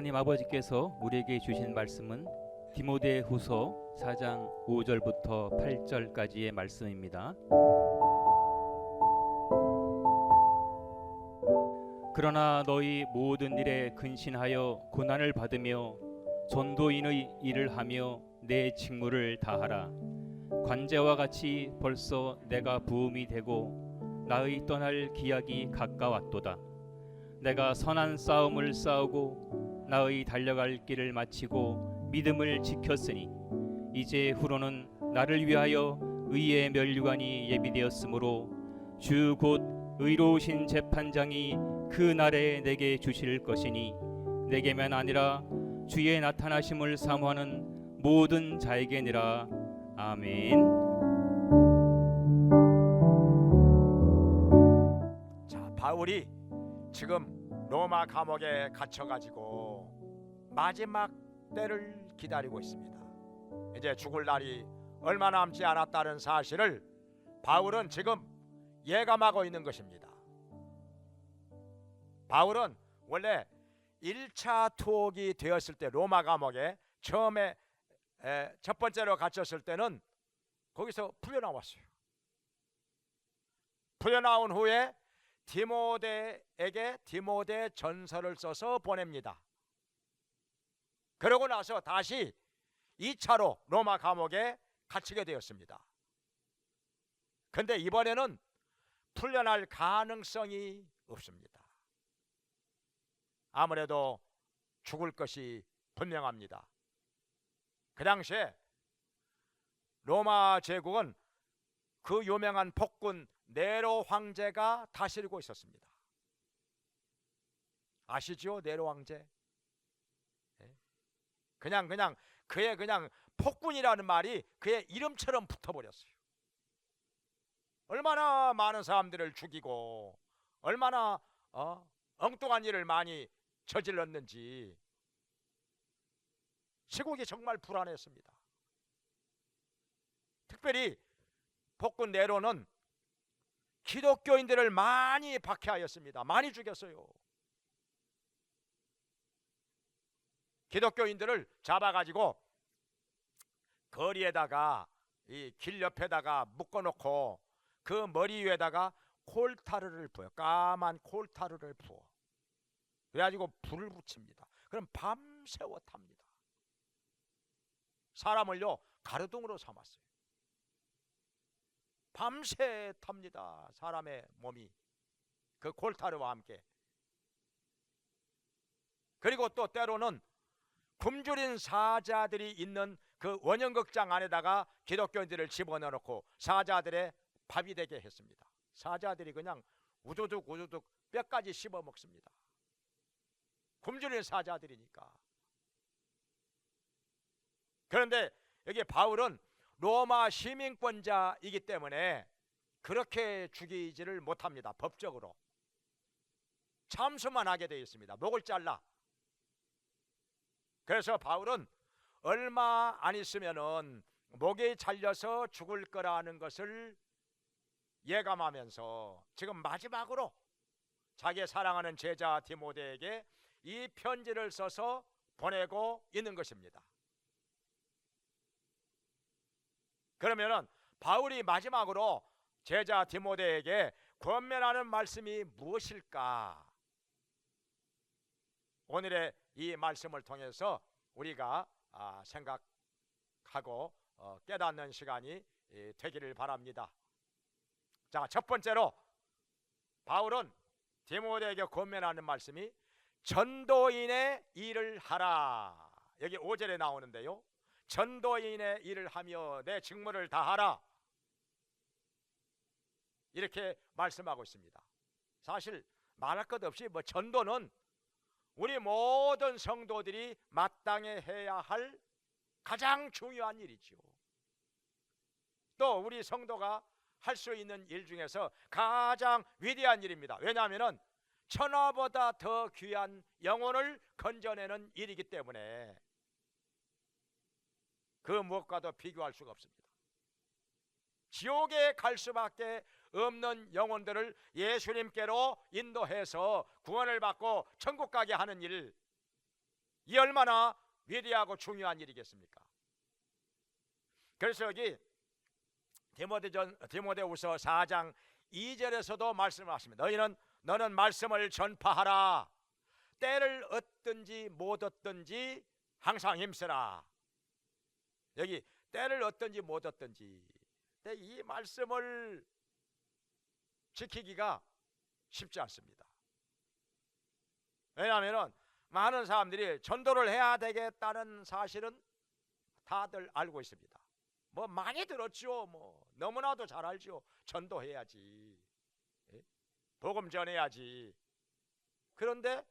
하나님 아버지께서 우리에게 주신 말씀은 디모데후서 4장 5절부터 8절까지의 말씀입니다. 그러나 너희 모든 일에 근신하여 고난을 받으며 전도인의 일을 하며 내 직무를 다하라. 관제와 같이 벌써 내가 부음이 되고 나의 떠날 기약이 가까웠도다. 내가 선한 싸움을 싸우고 나의 달려갈 길을 마치고 믿음을 지켰으니 이제 후로는 나를 위하여 의의 면류관이 예비되었으므로 주 곧 의로우신 재판장이 그 날에 내게 주실 것이니 내게만 아니라 주의 나타나심을 사모하는 모든 자에게니라. 아멘. 자, 바울이 지금 로마 감옥에 갇혀가지고 마지막 때를 기다리고 있습니다. 이제 죽을 날이 얼마 남지 않았다는 사실을 바울은 지금 예감하고 있는 것입니다. 바울은 원래 1차 투옥이 되었을 때 로마 감옥에 처음에 첫 번째로 갇혔을 때는 거기서 풀려나왔어요. 풀려나온 후에 디모데에게 디모데 전서를 써서 보냅니다. 그러고 나서 다시 2차로 로마 감옥에 갇히게 되었습니다. 근데 이번에는 풀려날 가능성이 없습니다. 아무래도 죽을 것이 분명합니다. 그 당시에 로마 제국은 그 유명한 폭군 네로 황제가 다스리고 있었습니다. 아시죠? 네로 황제. 그냥 그의 폭군이라는 말이 그의 이름처럼 붙어버렸어요. 얼마나 많은 사람들을 죽이고 얼마나 엉뚱한 일을 많이 저질렀는지 시국이 정말 불안했습니다. 특별히 폭군 네로는 기독교인들을 많이 박해하였습니다. 많이 죽였어요. 기독교인들을 잡아가지고 거리에다가 이 길 옆에다가 묶어놓고 그 머리 위에다가 콜타르를 부어요. 까만 콜타르를 부어. 그래가지고 불을 붙입니다. 그럼 밤새워 탑니다. 사람을요 가르등으로 삼았어요. 밤새 탑니다. 사람의 몸이 그 콜타르와 함께. 그리고 또 때로는 굶주린 사자들이 있는 그 원형극장 안에다가 기독교인들을 집어넣어놓고 사자들의 밥이 되게 했습니다. 사자들이 그냥 우두둑 뼈까지 씹어 먹습니다. 굶주린 사자들이니까. 그런데 여기 바울은 로마 시민권자이기 때문에 그렇게 죽이지를 못합니다. 법적으로 참수만 하게 되어 있습니다. 목을 잘라. 그래서 바울은 얼마 안 있으면은 목이 잘려서 죽을 거라는 것을 예감하면서 지금 마지막으로 자기 사랑하는 제자 디모데에게 이 편지를 써서 보내고 있는 것입니다. 그러면은 바울이 마지막으로 제자 디모데에게 권면하는 말씀이 무엇일까? 오늘의 이 말씀을 통해서 우리가 생각하고 깨닫는 시간이 되기를 바랍니다. 자, 첫 번째로 바울은 디모데에게 권면하는 말씀이 전도인의 일을 하라. 여기 5절에 나오는데요. 전도인의 일을 하며 내 직무를 다하라. 이렇게 말씀하고 있습니다. 사실 말할 것 없이 전도는 우리 모든 성도들이 마땅히 해야 할 가장 중요한 일이죠. 또 우리 성도가 할 수 있는 일 중에서 가장 위대한 일입니다. 왜냐하면 천하보다 더 귀한 영혼을 건져내는 일이기 때문에 그 무엇과도 비교할 수가 없습니다. 지옥에 갈 수밖에 없는 영혼들을 예수님께로 인도해서 구원을 받고 천국 가게 하는 일, 이 얼마나 위대하고 중요한 일이겠습니까? 그래서 여기 디모데후서 4장 2절에서도 말씀하십니다. 너는 말씀을 전파하라. 때를 얻든지 못 얻든지 항상 힘쓰라. 여기 때를 얻든지 못 얻든지, 이 말씀을 지키기가 쉽지 않습니다. 왜냐하면 많은 사람들이 전도를 해야 되겠다는 사실은 다들 알고 있습니다. 뭐 많이 들었죠. 뭐 너무나도 잘 알죠. 전도해야지, 복음 전해야지. 그런데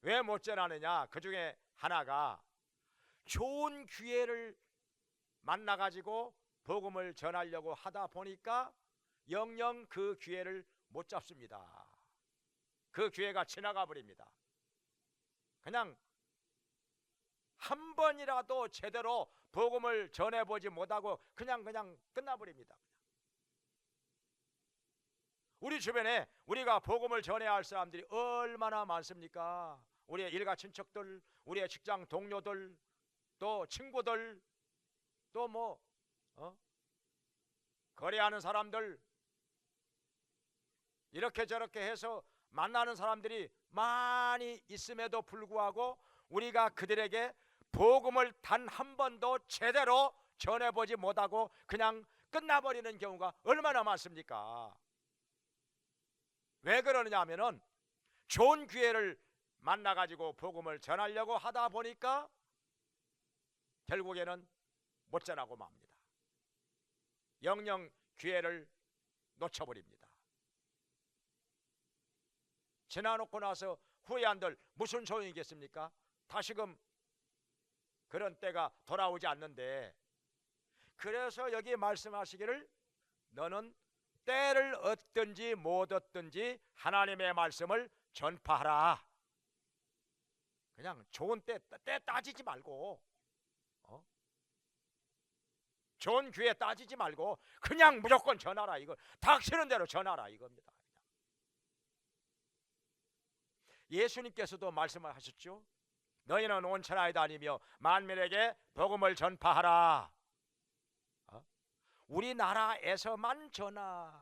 왜 못 전하느냐? 그 중에 하나가 좋은 기회를 만나가지고 복음을 전하려고 하다 보니까 영영 그 기회를 못 잡습니다. 그 기회가 지나가 버립니다. 그냥 한 번이라도 제대로 복음을 전해보지 못하고 그냥 끝나버립니다. 우리 주변에 우리가 복음을 전해야 할 사람들이 얼마나 많습니까? 우리의 일가 친척들, 우리의 직장 동료들, 또 친구들, 또 뭐 거래하는 사람들, 이렇게 저렇게 해서 만나는 사람들이 많이 있음에도 불구하고 우리가 그들에게 복음을 단 한 번도 제대로 전해보지 못하고 그냥 끝나버리는 경우가 얼마나 많습니까? 왜 그러느냐 하면은 좋은 기회를 만나가지고 복음을 전하려고 하다 보니까 결국에는 못 전하고 맙니다. 영영 기회를 놓쳐버립니다. 지나놓고 나서 후회한들 무슨 소용이겠습니까? 다시금 그런 때가 돌아오지 않는데, 그래서 여기 말씀하시기를 너는 때를 얻든지 못 얻든지 하나님의 말씀을 전파하라. 그냥 좋은 때 따지지 말고, 좋은 기회 따지지 말고 그냥 무조건 전하라. 이거 닥치는 대로 전하라 이겁니다. 예수님께서도 말씀을 하셨죠. 너희는 온 천하에 다니며 만민에게 복음을 전파하라. 우리나라에서만 전할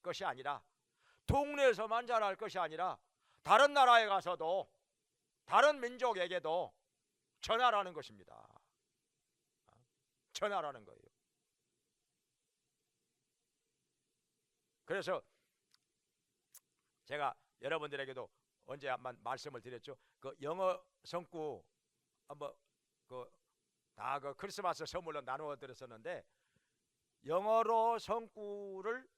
것이 아니라, 동네에서만 전할 것이 아니라 다른 나라에 가서도 다른 민족에게도 전하라는 것입니다. 전하라는 거예요. 그래서 제가 여러분들에게도 언제 한번 말씀을 드렸죠. 그 영어 성구 한번 다 그 크리스마스 선물로 나누어 드렸었는데, 영어로 성구를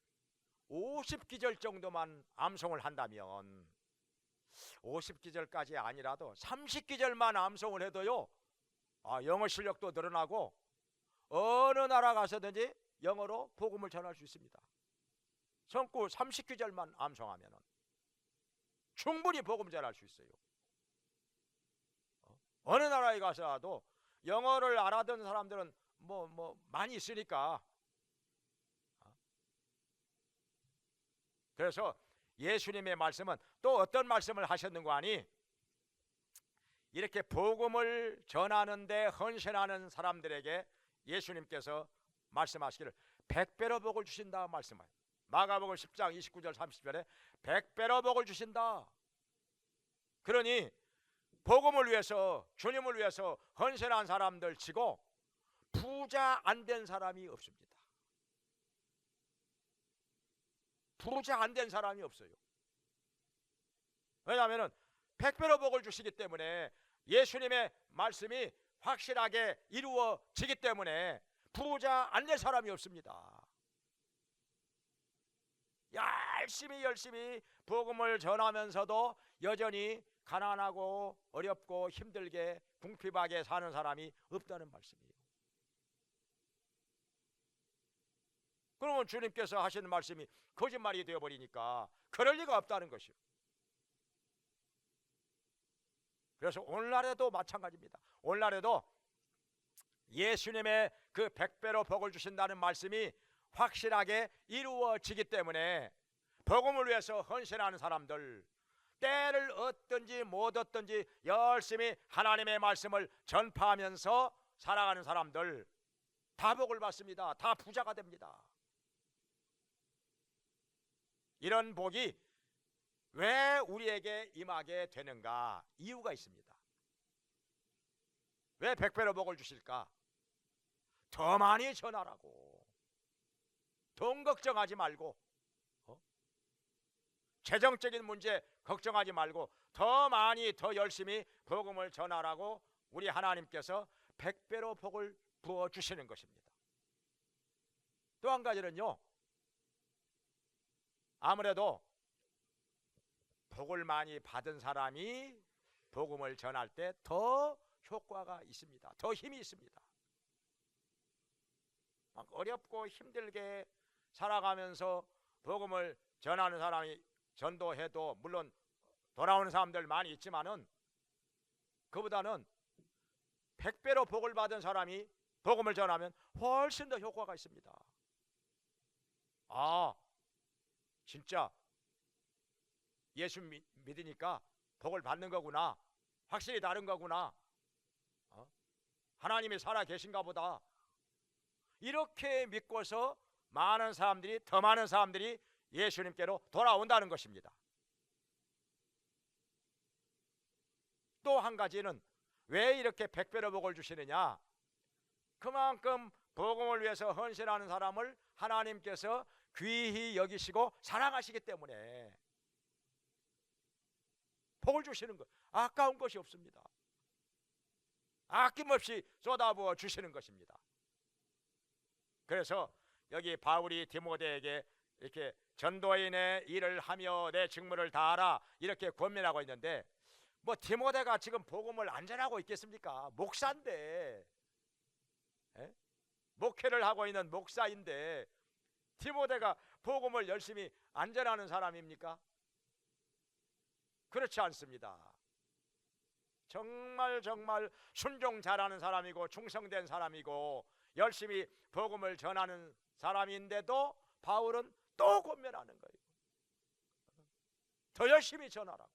50기절 정도만 암송을 한다면, 50기절까지 아니라도 30기절만 암송을 해도요, 영어 실력도 늘어나고 어느 나라 가서든지 영어로 복음을 전할 수 있습니다. 성구 30기절만 암송하면은 충분히 복음 전할 수 있어요. 어느 나라에 가서라도 영어를 알아듣는 사람들은 뭐 많이 있으니까. 그래서 예수님의 말씀은 또 어떤 말씀을 하셨는가 하니, 이렇게 복음을 전하는데 헌신하는 사람들에게 예수님께서 말씀하시기를 100배로 복을 주신다 말씀하요. 마가복음 10장 29절 30절에 100배로 복을 주신다. 그러니 복음을 위해서, 주님을 위해서 헌신한 사람들 치고 부자 안 된 사람이 없습니다. 부자 안 된 사람이 없어요. 왜냐하면 100배로 복을 주시기 때문에, 예수님의 말씀이 확실하게 이루어지기 때문에 부자 안 된 사람이 없습니다. 열심히 복음을 전하면서도 여전히 가난하고 어렵고 힘들게 궁핍하게 사는 사람이 없다는 말씀이에요. 그러면 주님께서 하시는 말씀이 거짓말이 되어버리니까 그럴 리가 없다는 것이요. 그래서 오늘날에도 마찬가지입니다. 오늘날에도 예수님의 그 100배로 복을 주신다는 말씀이 확실하게 이루어지기 때문에 복음을 위해서 헌신하는 사람들, 때를 얻든지 못 얻든지 열심히 하나님의 말씀을 전파하면서 살아가는 사람들 다 복을 받습니다. 다 부자가 됩니다. 이런 복이 왜 우리에게 임하게 되는가? 이유가 있습니다. 왜 백배로 복을 주실까? 더 많이 전하라고. 돈 걱정하지 말고, 재정적인 문제 걱정하지 말고 더 많이 더 열심히 복음을 전하라고 우리 하나님께서 백배로 복을 부어주시는 것입니다. 또 한 가지는요, 아무래도 복을 많이 받은 사람이 복음을 전할 때 더 효과가 있습니다. 더 힘이 있습니다. 막 어렵고 힘들게 살아가면서 복음을 전하는 사람이 전도해도 물론 돌아오는 사람들 많이 있지만은 그보다는 100배로 복을 받은 사람이 복음을 전하면 훨씬 더 효과가 있습니다. 아, 진짜 예수 믿으니까 복을 받는 거구나. 확실히 다른 거구나. 하나님이 살아 계신가 보다. 이렇게 믿고서 더 많은 사람들이 예수님께로 돌아온다는 것입니다. 또 한 가지는 왜 이렇게 100배로 복을 주시느냐? 그만큼 복음을 위해서 헌신하는 사람을 하나님께서 귀히 여기시고 사랑하시기 때문에 복을 주시는 것, 아까운 것이 없습니다. 아낌없이 쏟아부어 주시는 것입니다. 그래서 여기 바울이 디모데에게 이렇게 전도인의 일을 하며 내 직무를 다하라 이렇게 권면하고 있는데, 뭐 디모데가 지금 복음을 안 전하고 있겠습니까? 목사인데, 목회를 하고 있는 목사인데 디모데가 복음을 열심히 안 전하는 사람입니까? 그렇지 않습니다. 정말 순종 잘하는 사람이고 충성된 사람이고 열심히 복음을 전하는 사람인데도 바울은 또 권면하는 거예요. 더 열심히 전하라고.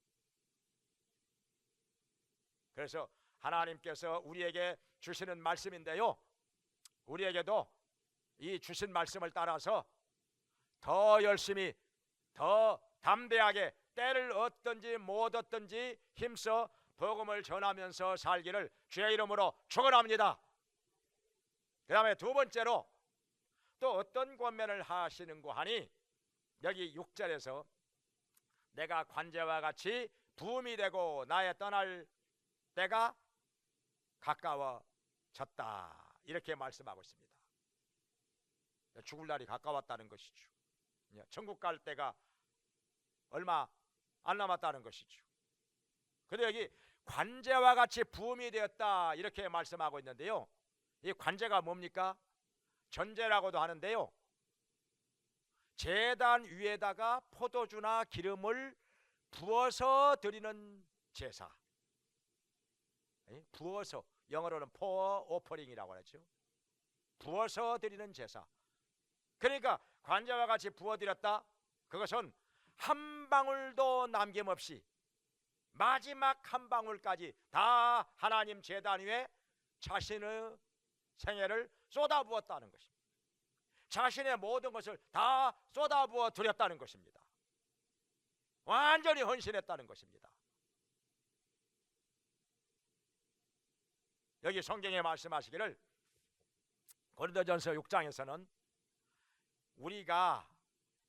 그래서 하나님께서 우리에게 주시는 말씀인데요, 우리에게도 이 주신 말씀을 따라서 더 열심히 더 담대하게 때를 얻든지 못 얻든지 힘써 복음을 전하면서 살기를 주의 이름으로 축원합니다. 그 다음에 두 번째로 또 어떤 권면을 하시는고 하니, 여기 6절에서 내가 관제와 같이 부음이 되고 나의 떠날 때가 가까워졌다 이렇게 말씀하고 있습니다. 죽을 날이 가까웠다는 것이죠. 천국 갈 때가 얼마 안 남았다는 것이죠. 그런데 여기 관제와 같이 부음이 되었다 이렇게 말씀하고 있는데요, 이 관제가 뭡니까? 전제라고도 하는데요, 제단 위에다가 포도주나 기름을 부어서 드리는 제사. 부어서, 영어로는 pour offering이라고 하죠. 부어서 드리는 제사. 그러니까 관제와 같이 부어드렸다, 그것은 한 방울도 남김없이 마지막 한 방울까지 다 하나님 제단 위에 자신의 생애를 쏟아부었다는 것입니다. 자신의 모든 것을 다 쏟아부어 드렸다는 것입니다. 완전히 헌신했다는 것입니다. 여기 성경에 말씀하시기를 고린도전서 6장에서는 우리가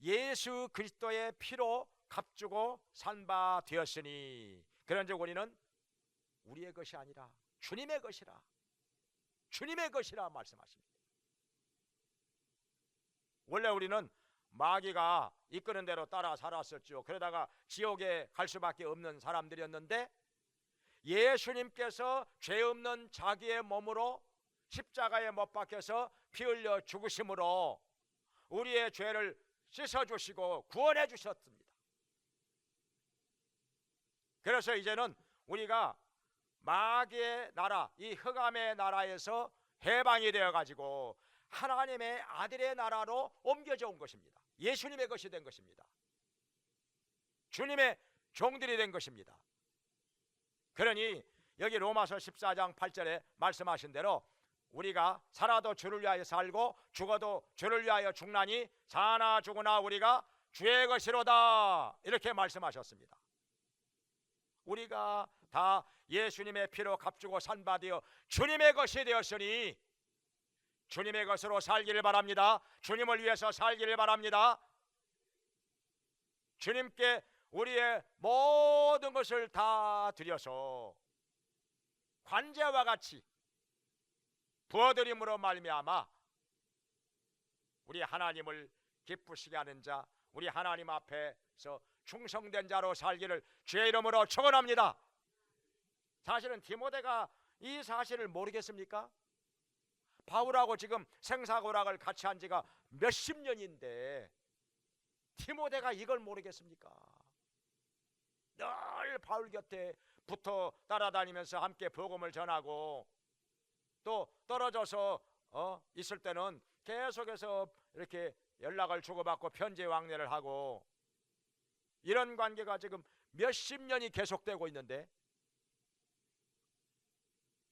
예수 그리스도의 피로 값주고 산 바 되었으니 그런즉 우리는 우리의 것이 아니라 주님의 것이라, 주님의 것이라 말씀하십니다. 원래 우리는 마귀가 이끄는 대로 따라 살았었죠. 그러다가 지옥에 갈 수밖에 없는 사람들이었는데 예수님께서 죄 없는 자기의 몸으로 십자가에 못 박혀서 피 흘려 죽으심으로 우리의 죄를 씻어주시고 구원해 주셨습니다. 그래서 이제는 우리가 마귀의 나라, 이 흑암의 나라에서 해방이 되어가지고 하나님의 아들의 나라로 옮겨져 온 것입니다. 예수님의 것이 된 것입니다. 주님의 종들이 된 것입니다. 그러니 여기 로마서 14장 8절에 말씀하신 대로 우리가 살아도 주를 위하여 살고 죽어도 주를 위하여 죽나니 사나 죽으나 우리가 주의 것이로다, 이렇게 말씀하셨습니다. 우리가 다 예수님의 피로 값주고 산바되어 주님의 것이 되었으니 주님의 것으로 살기를 바랍니다. 주님을 위해서 살기를 바랍니다. 주님께 우리의 모든 것을 다 드려서 관제와 같이 부어드림으로 말미암아 우리 하나님을 기쁘시게 하는 자, 우리 하나님 앞에서 충성된 자로 살기를 주의 이름으로 축원합니다. 사실은 디모데가 이 사실을 모르겠습니까? 바울하고 지금 생사고락을 같이 한 지가 몇십 년인데 디모데가 이걸 모르겠습니까? 늘 바울 곁에 붙어 따라다니면서 함께 복음을 전하고 또 떨어져서 있을 때는 계속해서 이렇게 연락을 주고받고 편지 왕래를 하고 이런 관계가 지금 몇십 년이 계속되고 있는데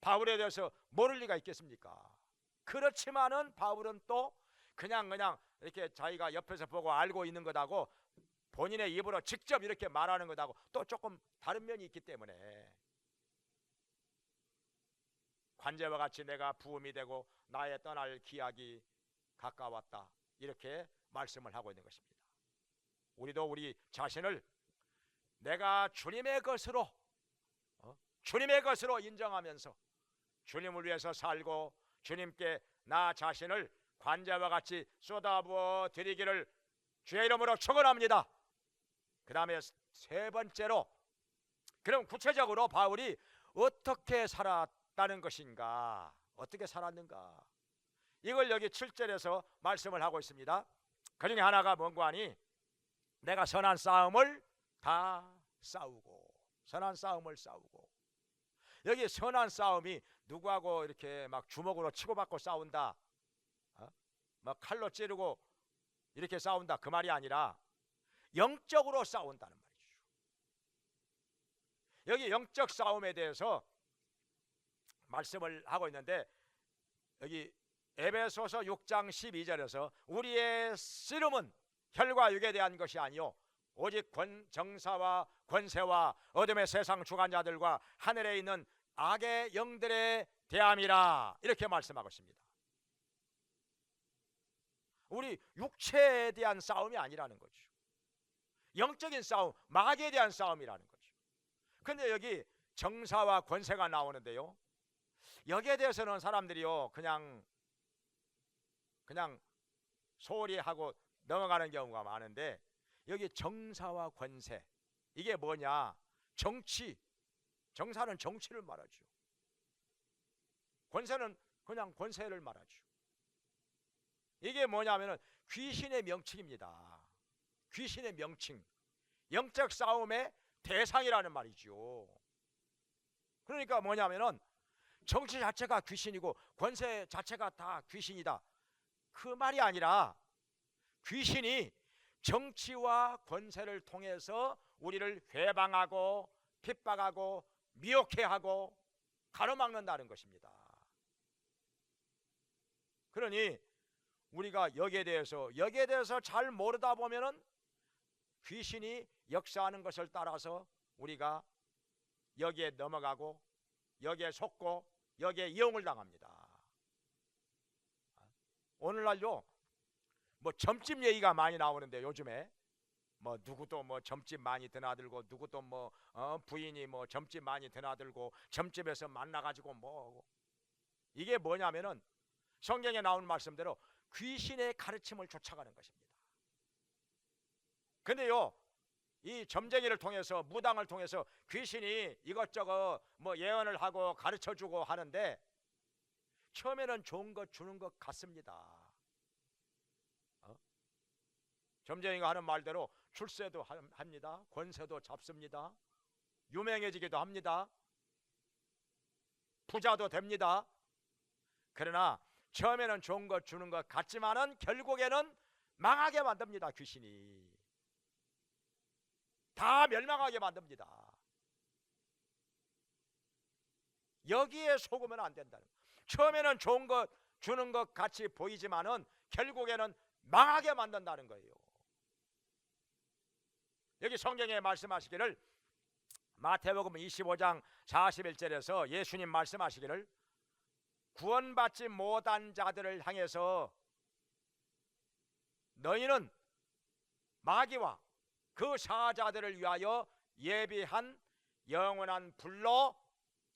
바울에 대해서 모를 리가 있겠습니까? 그렇지만은 바울은 또 그냥 이렇게 자기가 옆에서 보고 알고 있는 것하고 본인의 입으로 직접 이렇게 말하는 것하고 또 조금 다른 면이 있기 때문에 관제와 같이 내가 부음이 되고 나의 떠날 기약이 가까웠다, 이렇게 말씀을 하고 있는 것입니다. 우리도 우리 자신을 내가 주님의 것으로 인정하면서 주님을 위해서 살고 주님께 나 자신을 관제와 같이 쏟아부어 드리기를 주의 이름으로 축원합니다. 그 다음에 세 번째로, 그럼 구체적으로 바울이 어떻게 살았다는 것인가, 어떻게 살았는가, 이걸 여기 7절에서 말씀을 하고 있습니다. 그 중에 하나가 뭔고 하니 내가 선한 싸움을 다 싸우고, 선한 싸움을 싸우고, 여기 선한 싸움이 누구하고 이렇게 막 주먹으로 치고받고 싸운다, 막 칼로 찌르고 이렇게 싸운다, 그 말이 아니라 영적으로 싸운다는 말이죠. 여기 영적 싸움에 대해서 말씀을 하고 있는데 여기 에베소서 6장 12절에서 우리의 씨름은 혈과 육에 대한 것이 아니요 오직 정사와 권세와 어둠의 세상 주관자들과 하늘에 있는 악의 영들에 대함이라, 이렇게 말씀하고 있습니다. 우리 육체에 대한 싸움이 아니라는 거죠. 영적인 싸움, 마귀에 대한 싸움이라는 거죠. 근데 여기 정사와 권세가 나오는데요, 여기에 대해서는 사람들이요 그냥 소홀히 하고 넘어가는 경우가 많은데, 여기 정사와 권세, 이게 뭐냐? 정치, 정사는 정치를 말하죠. 권세는 그냥 권세를 말하죠. 이게 뭐냐면은 귀신의 명칭입니다. 귀신의 명칭, 영적 싸움의 대상이라는 말이죠. 그러니까 뭐냐면은 정치 자체가 귀신이고 권세 자체가 다 귀신이다, 그 말이 아니라 귀신이 정치와 권세를 통해서 우리를 회방하고 핍박하고 미혹해하고 가로막는다는 것입니다. 그러니 우리가 여기에 대해서 잘 모르다 보면은 귀신이 역사하는 것을 따라서 우리가 여기에 넘어가고 여기에 속고 여기에 이용을 당합니다. 오늘날요 뭐 점집 얘기가 많이 나오는데, 요즘에 뭐 누구도 뭐 점집 많이 드나들고 누구도 뭐 부인이 뭐 점집 많이 드나들고 점집에서 만나가지고 뭐, 이게 뭐냐면은 성경에 나온 말씀대로 귀신의 가르침을 쫓아가는 것입니다. 근데요 이 점쟁이를 통해서, 무당을 통해서 귀신이 이것저것 뭐 예언을 하고 가르쳐주고 하는데 처음에는 좋은 것 주는 것 같습니다. 점쟁이가 하는 말대로 출세도 합니다. 권세도 잡습니다. 유명해지기도 합니다. 부자도 됩니다. 그러나 처음에는 좋은 것 주는 것 같지만은 결국에는 망하게 만듭니다. 귀신이 다 멸망하게 만듭니다. 여기에 속으면 안 된다는 거예요. 처음에는 좋은 것 주는 것 같이 보이지만은 결국에는 망하게 만든다는 거예요. 여기 성경에 말씀하시기를, 마태복음 25장 41절에서 예수님 말씀하시기를, 구원받지 못한 자들을 향해서 너희는 마귀와 그 사자들을 위하여 예비한 영원한 불로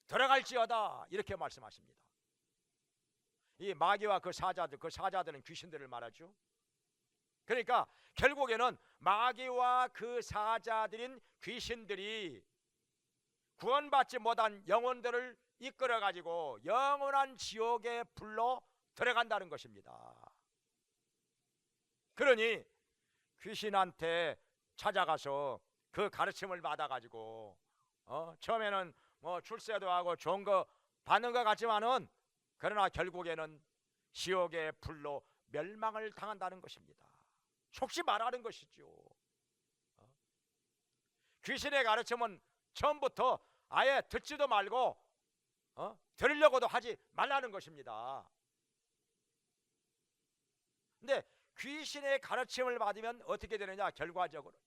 들어갈지어다, 이렇게 말씀하십니다. 이 마귀와 그 사자들은 귀신들을 말하죠. 그러니까 결국에는 마귀와 그 사자들인 귀신들이 구원받지 못한 영혼들을 이끌어 가지고 영원한 지옥의 불로 들어간다는 것입니다. 그러니 귀신한테 찾아가서 그 가르침을 받아 가지고 처음에는 뭐 출세도 하고 좋은 거 받는 것 같지만은, 그러나 결국에는 지옥의 불로 멸망을 당한다는 것입니다. 속지 말라는 것이죠. 귀신의 가르침은 처음부터 아예 듣지도 말고 들으려고도 하지 말라는 것입니다. 근데 귀신의 가르침을 받으면 어떻게 되느냐? 결과적으로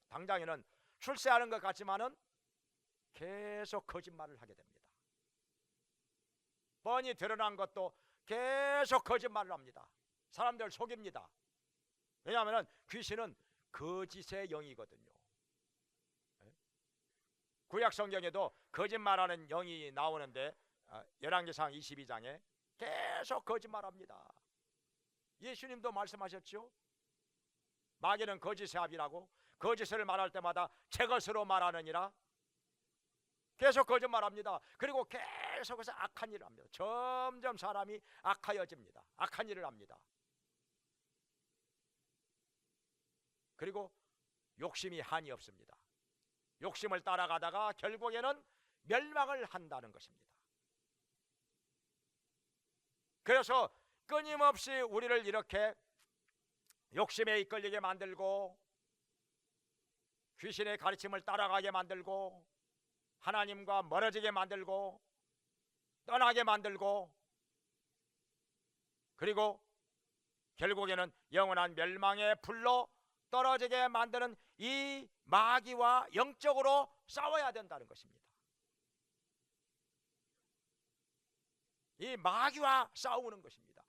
당장에는 출세하는 것 같지만은 계속 거짓말을 하게 됩니다. 뻔히 드러난 것도 계속 거짓말을 합니다. 사람들 속입니다. 왜냐하면 귀신은 거짓의 영이거든요. 구약 성경에도 거짓말하는 영이 나오는데 열왕기상 22장에 계속 거짓말합니다. 예수님도 말씀하셨죠. 마귀는 거짓의 아비라고, 거짓을 말할 때마다 제 것으로 말하느니라. 계속 거짓말합니다. 그리고 계속해서 악한 일을 합니다. 점점 사람이 악하여집니다. 악한 일을 합니다. 그리고 욕심이 한이 없습니다. 욕심을 따라가다가 결국에는 멸망을 한다는 것입니다. 그래서 끊임없이 우리를 이렇게 욕심에 이끌리게 만들고, 귀신의 가르침을 따라가게 만들고, 하나님과 멀어지게 만들고, 떠나게 만들고, 그리고 결국에는 영원한 멸망의 불로 떨어지게 만드는 이 마귀와 영적으로 싸워야 된다는 것입니다. 이 마귀와 싸우는 것입니다.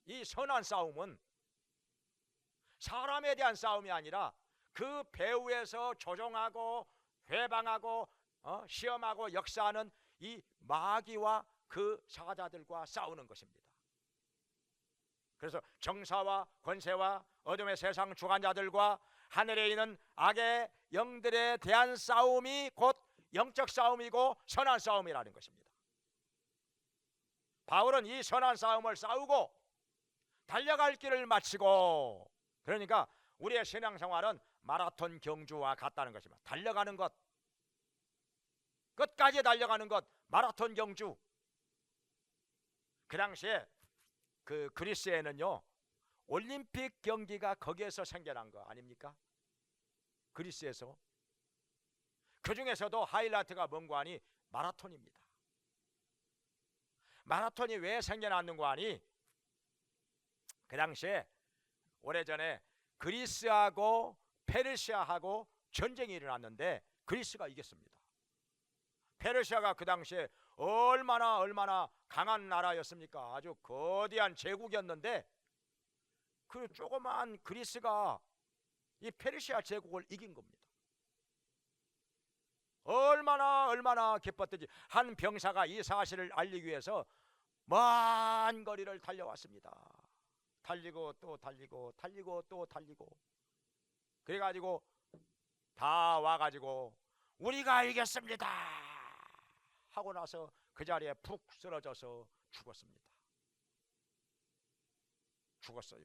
이 선한 싸움은 사람에 대한 싸움이 아니라 그 배후에서 조종하고 회방하고 시험하고 역사하는 이 마귀와 그 사자들과 싸우는 것입니다. 그래서 정사와 권세와 어둠의 세상 주관자들과 하늘에 있는 악의 영들에 대한 싸움이 곧 영적 싸움이고 선한 싸움이라는 것입니다. 바울은 이 선한 싸움을 싸우고 달려갈 길을 마치고, 그러니까 우리의 신앙생활은 마라톤 경주와 같다는 것입니다. 달려가는 것, 끝까지 달려가는 것, 마라톤 경주. 그 당시에 그 그리스에는요 올림픽 경기가 거기에서 생겨난 거 아닙니까? 그리스에서. 그 중에서도 하이라이트가 뭔가 하니 마라톤입니다. 마라톤이 왜 생겨났는고 하니, 그 당시에 오래전에 그리스하고 페르시아하고 전쟁이 일어났는데 그리스가 이겼습니다. 페르시아가 그 당시에 얼마나 강한 나라였습니까? 아주 거대한 제국이었는데 그 조그만 그리스가 이 페르시아 제국을 이긴 겁니다. 얼마나 기뻤든지 한 병사가 이 사실을 알리기 위해서 먼 거리를 달려왔습니다. 달리고 또 달리고 달리고 또 달리고, 그래가지고 다 와가지고 우리가 이겼습니다 하고 나서 그 자리에 푹 쓰러져서 죽었습니다. 죽었어요.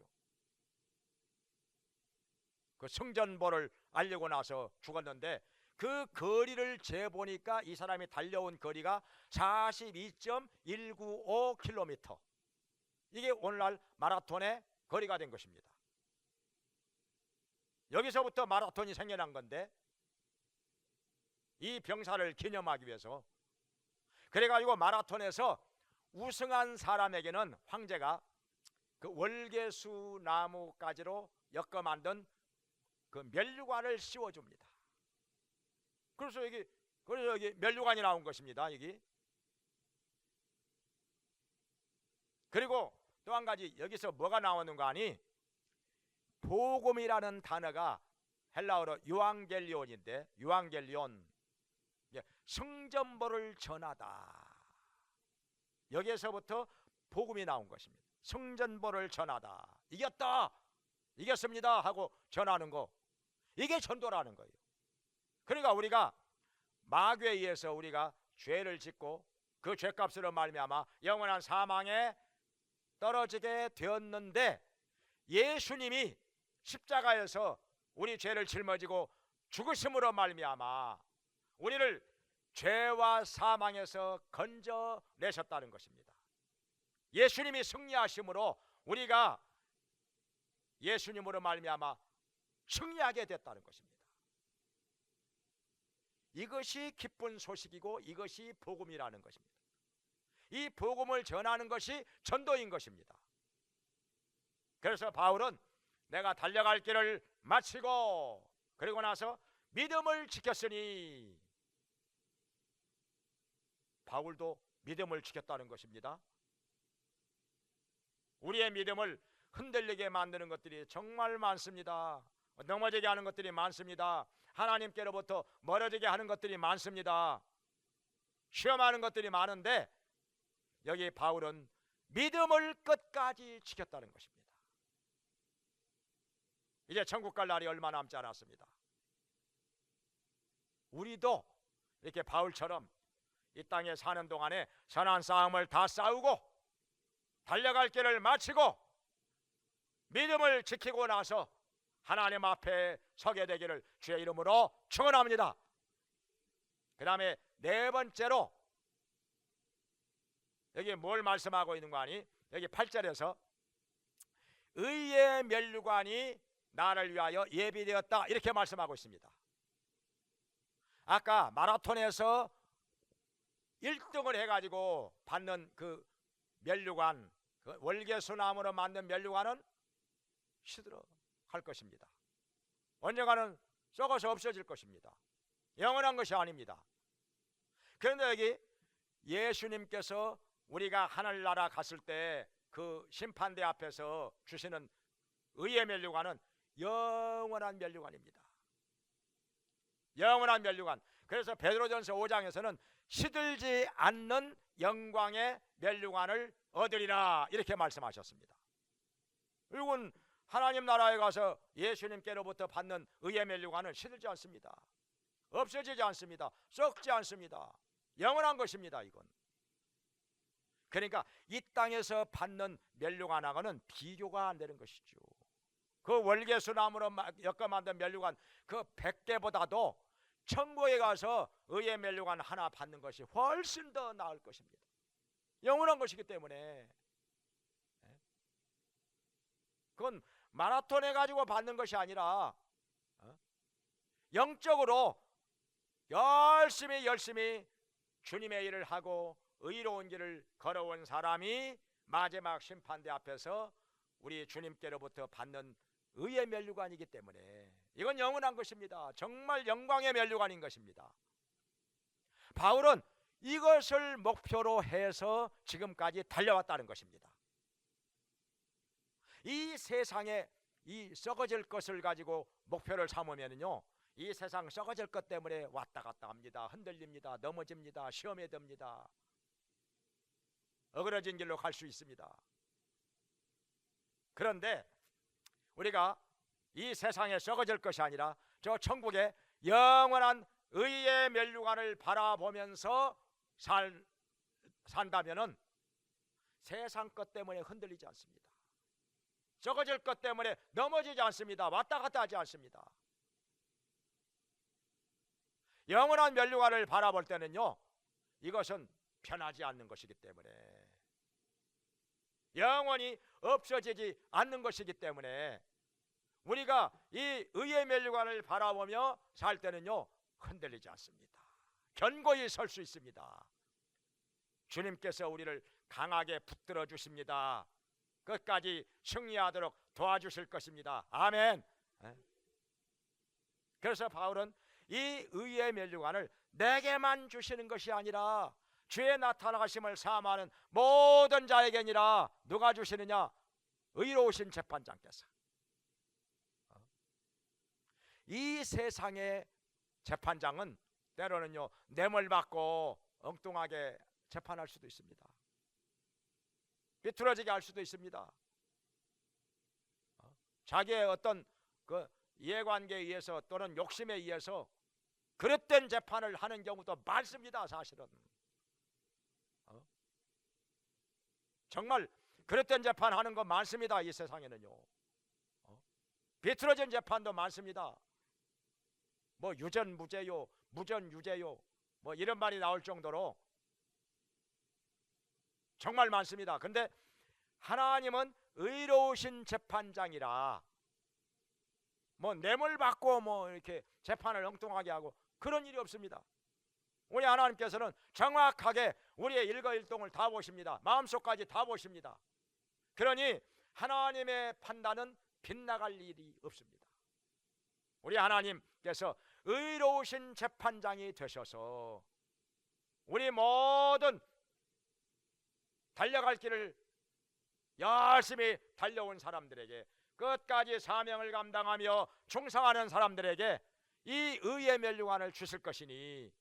그 승전보를 알리고 나서 죽었는데 그 거리를 재보니까 이 사람이 달려온 거리가 42.195km. 이게 오늘날 마라톤의 거리가 된 것입니다. 여기서부터 마라톤이 생겨난 건데, 이 병사를 기념하기 위해서. 그래가지고 마라톤에서 우승한 사람에게는 황제가 그 월계수 나무가지로 엮어 만든 그 면류관을 씌워줍니다. 그래서 여기 면류관이 나온 것입니다. 여기. 그리고 또 한 가지 여기서 뭐가 나오는가 하니, 복음이라는 단어가 헬라어로 유앙겔리온인데, 유앙겔리온, 성전보를 전하다. 여기에서부터 복음이 나온 것입니다. 성전보를 전하다. 이겼다, 이겼습니다 하고 전하는 거, 이게 전도라는 거예요. 그러니까 우리가 마귀에 의해서 우리가 죄를 짓고 그 죄값으로 말미암아 영원한 사망에 떨어지게 되었는데, 예수님이 십자가에서 우리 죄를 짊어지고 죽으심으로 말미암아 우리를 죄와 사망에서 건져내셨다는 것입니다. 예수님이 승리하심으로 우리가 예수님으로 말미암아 승리하게 됐다는 것입니다. 이것이 기쁜 소식이고 이것이 복음이라는 것입니다. 이 복음을 전하는 것이 전도인 것입니다. 그래서 바울은 내가 달려갈 길을 마치고 그리고 나서 믿음을 지켰으니, 바울도 믿음을 지켰다는 것입니다. 우리의 믿음을 흔들리게 만드는 것들이 정말 많습니다. 넘어지게 하는 것들이 많습니다. 하나님께로부터 멀어지게 하는 것들이 많습니다. 시험하는 것들이 많은데, 여기 바울은 믿음을 끝까지 지켰다는 것입니다. 이제 천국 갈 날이 얼마 남지 않았습니다. 우리도 이렇게 바울처럼 이 땅에 사는 동안에 선한 싸움을 다 싸우고 달려갈 길을 마치고 믿음을 지키고 나서 하나님 앞에 서게 되기를 주의 이름으로 축원합니다. 그 다음에 네 번째로 여기 뭘 말씀하고 있는 거 아니? 여기 8절에서 의의 면류관이 나를 위하여 예비되었다, 이렇게 말씀하고 있습니다. 아까 마라톤에서 1등을 해가지고 받는 그 면류관, 그 월계수나무로 만든 면류관은 시들어 갈 것입니다. 언젠가는 썩어서 없어질 것입니다. 영원한 것이 아닙니다. 그런데 여기 예수님께서 우리가 하늘나라 갔을 때 그 심판대 앞에서 주시는 의의 면류관은 영원한 면류관입니다. 영원한 면류관. 그래서 베드로전서 5장에서는 시들지 않는 영광의 면류관을 얻으리라, 이렇게 말씀하셨습니다. 이건 하나님 나라에 가서 예수님께로부터 받는 의의 면류관은 시들지 않습니다. 없어지지 않습니다. 썩지 않습니다. 영원한 것입니다. 이건. 그러니까 이 땅에서 받는 면류관하고는 비교가 안 되는 것이죠. 그 월계수나무로 엮어 만든 면류관 그 100개보다도 천국에 가서 의의 면류관 하나 받는 것이 훨씬 더 나을 것입니다. 영원한 것이기 때문에. 그건 마라톤 해가지고 받는 것이 아니라 영적으로 열심히 주님의 일을 하고 의로운 길을 걸어온 사람이 마지막 심판대 앞에서 우리 주님께로부터 받는 의의 면류관이기 때문에 이건 영원한 것입니다. 정말 영광의 면류관인 것입니다. 바울은 이것을 목표로 해서 지금까지 달려왔다는 것입니다. 이 세상에 이 썩어질 것을 가지고 목표를 삼으면요, 이 세상 썩어질 것 때문에 왔다 갔다 합니다. 흔들립니다. 넘어집니다. 시험에 듭니다. 어그러진 길로 갈 수 있습니다. 그런데 우리가 이 세상에 썩어질 것이 아니라 저 천국의 영원한 의의 면류관을 바라보면서 산다면은 세상 것 때문에 흔들리지 않습니다. 썩어질 것 때문에 넘어지지 않습니다. 왔다 갔다 하지 않습니다. 영원한 면류관을 바라볼 때는요, 이것은 변하지 않는 것이기 때문에, 영원히 없어지지 않는 것이기 때문에 우리가 이 의의 면류관을 바라보며 살 때는요 흔들리지 않습니다. 견고히 설 수 있습니다. 주님께서 우리를 강하게 붙들어 주십니다. 끝까지 승리하도록 도와주실 것입니다. 아멘. 그래서 바울은 이 의의 면류관을 내게만 주시는 것이 아니라 주의 나타나심을 사모하는 모든 자에게니라. 누가 주시느냐? 의로우신 재판장께서. 이 세상의 재판장은 때로는요 뇌물 받고 엉뚱하게 재판할 수도 있습니다. 비뚤어지게 할 수도 있습니다. 자기의 어떤 그 이해관계에 의해서 또는 욕심에 의해서 그릇된 재판을 하는 경우도 많습니다. 사실은 정말 그릇된 재판하는 거 많습니다. 이 세상에는요 비틀어진 재판도 많습니다. 뭐 유전 무죄요, 무전 유죄요, 뭐 이런 말이 나올 정도로 정말 많습니다. 근데 하나님은 의로우신 재판장이라 뭐 뇌물 받고 뭐 이렇게 재판을 엉뚱하게 하고 그런 일이 없습니다. 우리 하나님께서는 정확하게 우리의 일거일동을 다 보십니다. 마음속까지 다 보십니다. 그러니 하나님의 판단은 빗나갈 일이 없습니다. 우리 하나님께서 의로우신 재판장이 되셔서 우리 모든 달려갈 길을 열심히 달려온 사람들에게, 끝까지 사명을 감당하며 충성하는 사람들에게 이 의의 면류관을 주실 것이니,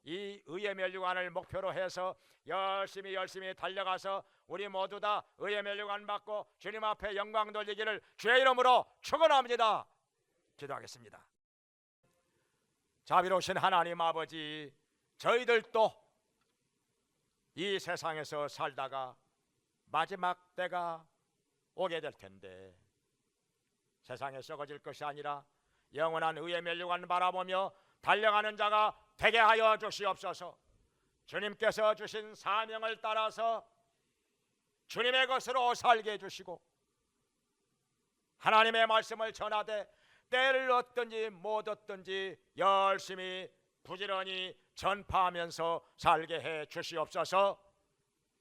이 의의 면류관을 목표로 해서 열심히 달려가서 우리 모두 다 의의 면류관 받고 주님 앞에 영광 돌리기를 주의 이름으로 축원합니다. 기도하겠습니다. 자비로우신 하나님 아버지, 저희들도 이 세상에서 살다가 마지막 때가 오게 될 텐데 세상에 썩어질 것이 아니라 영원한 의의 면류관 바라보며 달려가는 자가 되게 하여 주시옵소서. 주님께서 주신 사명을 따라서 주님의 것으로 살게 해주시고 하나님의 말씀을 전하되 때를 얻든지 못 얻든지 열심히 부지런히 전파하면서 살게 해 주시옵소서.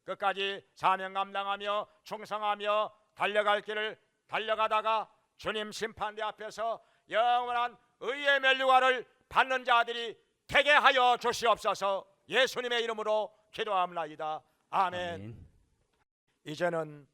끝까지 사명 감당하며 충성하며 달려갈 길을 달려가다가 주님 심판대 앞에서 영원한 의의 면류관을 받는 자들이 되게 하여 주시옵소서. 예수님의 이름으로 기도합니다. 아멘. 이제는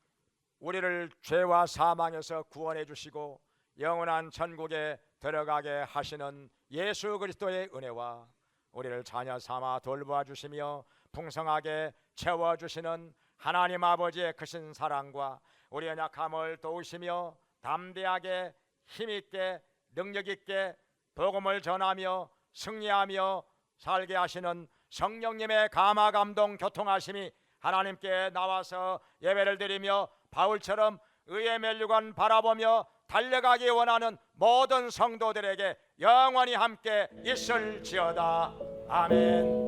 우리를 죄와 사망에서 구원해 주시고 영원한 천국에 들어가게 하시는 예수 그리스도의 은혜와 우리를 자녀 삼아 돌보아 주시며 풍성하게 채워주시는 하나님 아버지의 크신 사랑과 우리의 약함을 도우시며 담대하게 힘있게 능력있게 복음을 전하며 승리하며 살게 하시는 성령님의 감화 감동 교통하심이 하나님께 나와서 예배를 드리며 바울처럼 의의 면류관 바라보며 달려가기 원하는 모든 성도들에게 영원히 함께 있을지어다. 아멘.